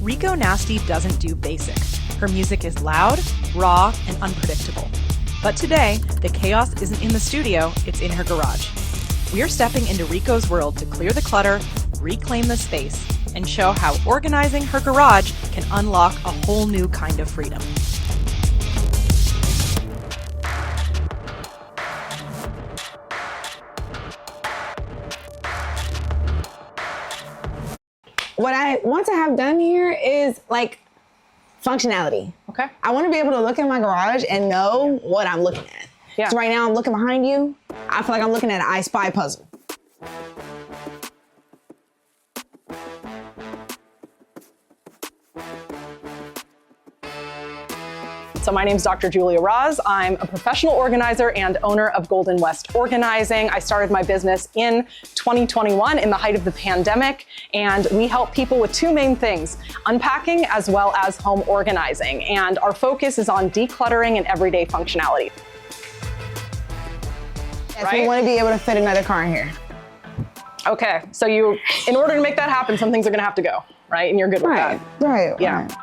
Rico Nasty doesn't do basic. Her music is loud, raw, and unpredictable. But today, the chaos isn't in the studio, it's in her garage. We're stepping into Rico's world to clear the clutter, reclaim the space, and show how organizing her garage can unlock a whole new kind of freedom. What I want to have done here is like functionality. Okay. I want to be able to look in my garage and know what I'm looking at. Yeah. So right now I'm looking behind you. I feel like I'm looking at an I Spy puzzle. So my name is Dr. Julia Raz. I'm a professional organizer and owner of Golden West Organizing. I started my business in 2021 in the height of the pandemic, and we help people with two main things, unpacking as well as home organizing. And our focus is on decluttering and everyday functionality. Yes, right? We want to be able to fit another car in here. Okay, so in order to make that happen, some things are gonna have to go, right? And you're good with that. Right, yeah. Right.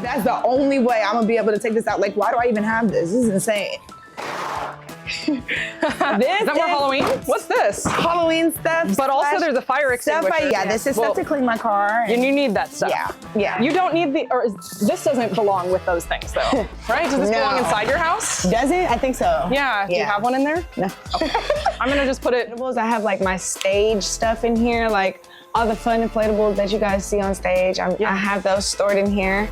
That's the only way I'm gonna be able to take this out. Like, why do I even have this? This is insane. Is that more Halloween? What's this? Halloween stuff. But also there's a fire extinguisher. Yeah, this is stuff to clean my car. And you need that stuff. Yeah. You don't need this doesn't belong with those things though, right? Does this belong inside your house? Does it? I think so. Yeah. Do you have one in there? No. Okay. I'm gonna just put it. I have like my stage stuff in here, like all the fun inflatables that you guys see on stage. I have those stored in here.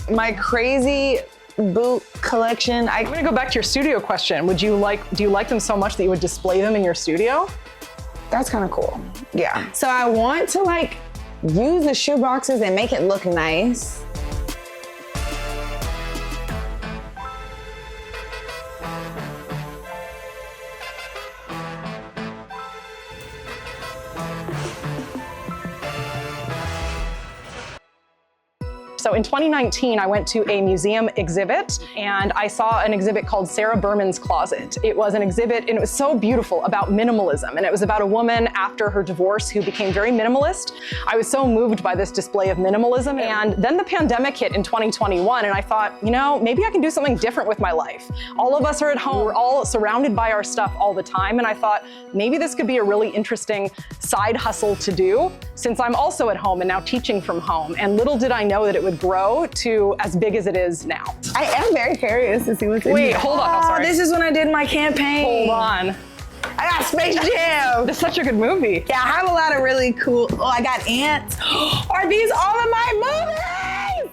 My crazy boot collection. I'm gonna go back to your studio question. Do you like them so much that you would display them in your studio? That's kind of cool. Yeah. So I want to like use the shoe boxes and make it look nice. So in 2019, I went to a museum exhibit and I saw an exhibit called Sarah Berman's Closet. It was an exhibit and it was so beautiful about minimalism. And it was about a woman after her divorce who became very minimalist. I was so moved by this display of minimalism. And then the pandemic hit in 2021 and I thought, you know, maybe I can do something different with my life. All of us are at home, we're all surrounded by our stuff all the time. And I thought maybe this could be a really interesting side hustle to do since I'm also at home and now teaching from home. And little did I know that it would grow to as big as it is now. I am very curious to see what's in here. Wait, hold on. Oh, sorry. This is when I did my campaign. Hold on. I got Space Jam. That's such a good movie. Yeah, I have a lot of really cool, I got ants. Are these all of my movies?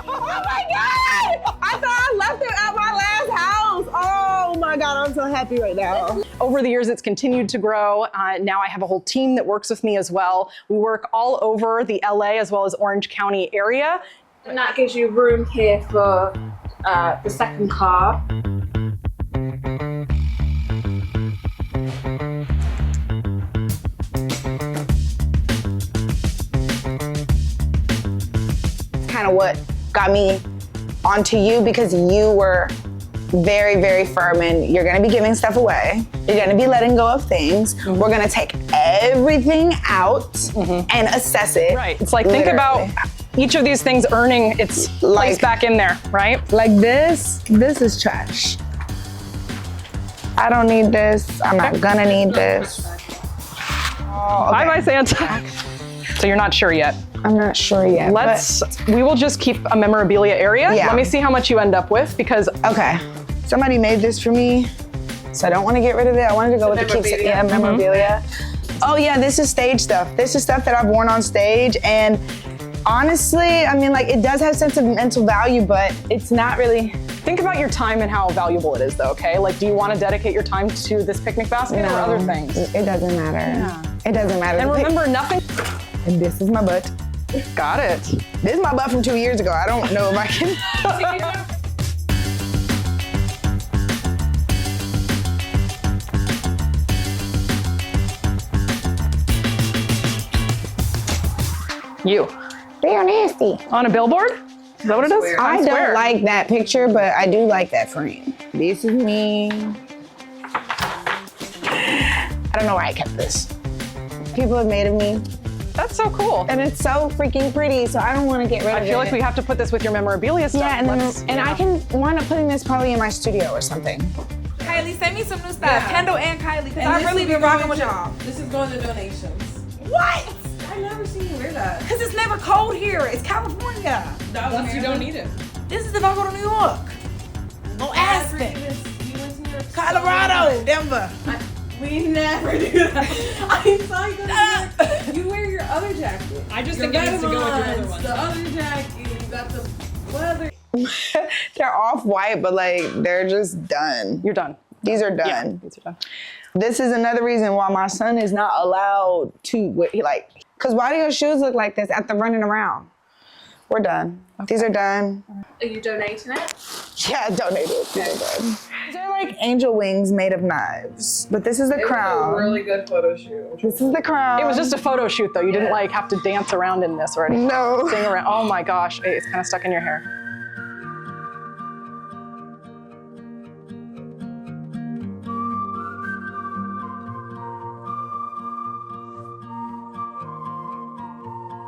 Oh my God! I thought I left it at my last house. Oh my God, I'm so happy right now. Over the years, it's continued to grow. Now I have a whole team that works with me as well. We work all over the LA as well as Orange County area. And that gives you room here for the second car. Kind of what got me onto you because you were very, very firm and you're gonna be giving stuff away. You're gonna be letting go of things. We're gonna take everything out and assess it. Right, it's like think about each of these things earning its place back in there, right? Like this is trash. I don't need this. I'm not gonna need this. Oh, okay. Bye-bye, Santa. So you're not sure yet? I'm not sure yet. We will just keep a memorabilia area. Yeah. Let me see how much you end up with because. Okay, somebody made this for me, so I don't want to get rid of it. I wanted to go with the keepsake. Yeah, memorabilia. Oh yeah, this is stage stuff. This is stuff that I've worn on stage, and honestly, I mean, like it does have sentimental value, but it's not really. Think about your time and how valuable it is though, okay? Like, do you want to dedicate your time to this picnic basket or other things? It doesn't matter. Yeah. It doesn't matter. And remember, nothing. And this is my butt. Got it. This is my butt from 2 years ago. I don't know if I can. You. Rico Nasty. On a billboard? Is that what it is? I Times Square. don't like that picture, but I do like that frame. This is me. I don't know why I kept this. People have made of me, That's so cool. and it's so freaking pretty, so I don't want to get rid of it. I feel like we have to put this with your memorabilia stuff. Yeah, and I can wind up putting this probably in my studio or something. Kylie, send me some new stuff. Kendall and Kylie, because I've really been rocking with y'all. This is going to donations. What? I never seen you wear that. Because it's never cold here. It's California. Once you don't need it. This is if I go to New York. On Aspen. Colorado. Denver. We never do that. I saw you go to New York. You wear your other jacket. I just think it needs to go with your other one. The other jacket, you got the leather. They're off-white, but like, they're just done. You're done. These are done. Yeah, these are done. This is another reason why my son is not allowed to, because why do your shoes look like this after running around? We're done. Okay. These are done. Are you donating it? Yeah, donated. These are done. These are like angel wings made of knives, but this is the crown. It was a really good photo shoot. This is the crown. It was just a photo shoot though. You didn't like have to dance around in this or anything. No. Sing around. Oh my gosh, it's kind of stuck in your hair.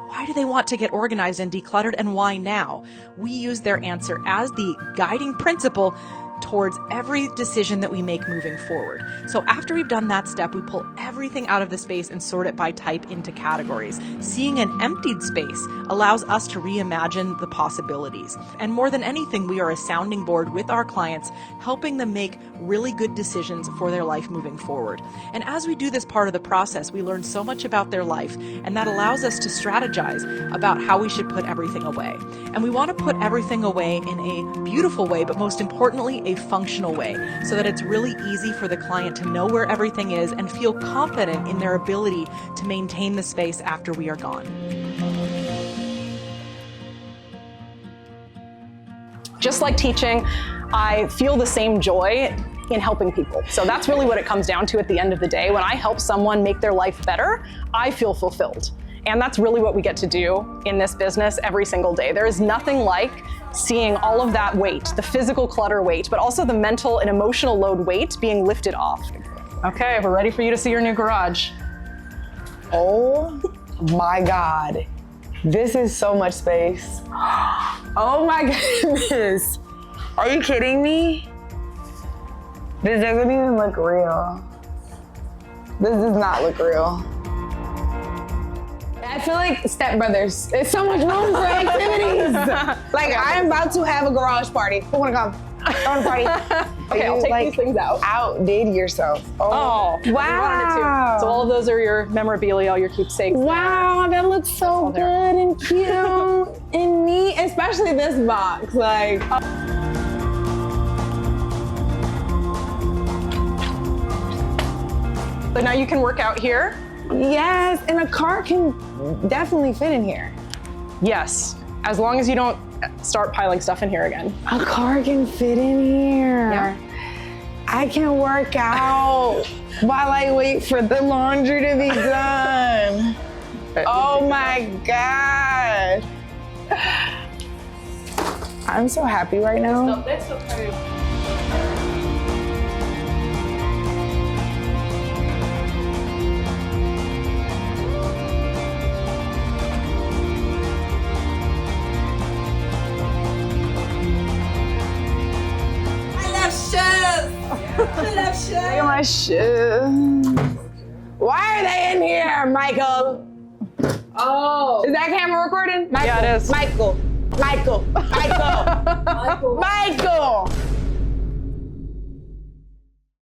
Why do they want to get organized and decluttered, and why now? We use their answer as the guiding principle towards every decision that we make moving forward. So after we've done that step, we pull everything out of the space and sort it by type into categories. Seeing an emptied space allows us to reimagine the possibilities. And more than anything, we are a sounding board with our clients, helping them make really good decisions for their life moving forward. And as we do this part of the process, we learn so much about their life, and that allows us to strategize about how we should put everything away. And we want to put everything away in a beautiful way, but most importantly, a functional way, so that it's really easy for the client to know where everything is and feel confident in their ability to maintain the space after we are gone. Just like teaching, I feel the same joy in helping people. So that's really what it comes down to at the end of the day. When I help someone make their life better, I feel fulfilled. And that's really what we get to do in this business every single day. There is nothing like seeing all of that weight, the physical clutter weight, but also the mental and emotional load weight being lifted off. Okay, we're ready for you to see your new garage. Oh my God. This is so much space. Oh my goodness. Are you kidding me? This doesn't even look real. This does not look real. I feel like Step Brothers. There's so much room for activities. Like, I am about to have a garage party. Who wanna come? I want a party. Okay, I'll take these things out. Outdid yourself. Oh, wow. you wanted to. So all of those are your memorabilia, your keepsakes. Wow, that looks so good and cute and neat, especially this box. Like, So now you can work out here. yes, and a car can definitely fit in here. Yes, as long as you don't start piling stuff in here again. A car can fit in here. Yeah. I can work out while I wait for the laundry to be done. Oh my God. I'm so happy right now. That's okay. Look at my shoes. Why are they in here, Michael? Oh. Is that camera recording? Michael. Yeah, it is. Michael. Michael. Michael. Michael. Michael.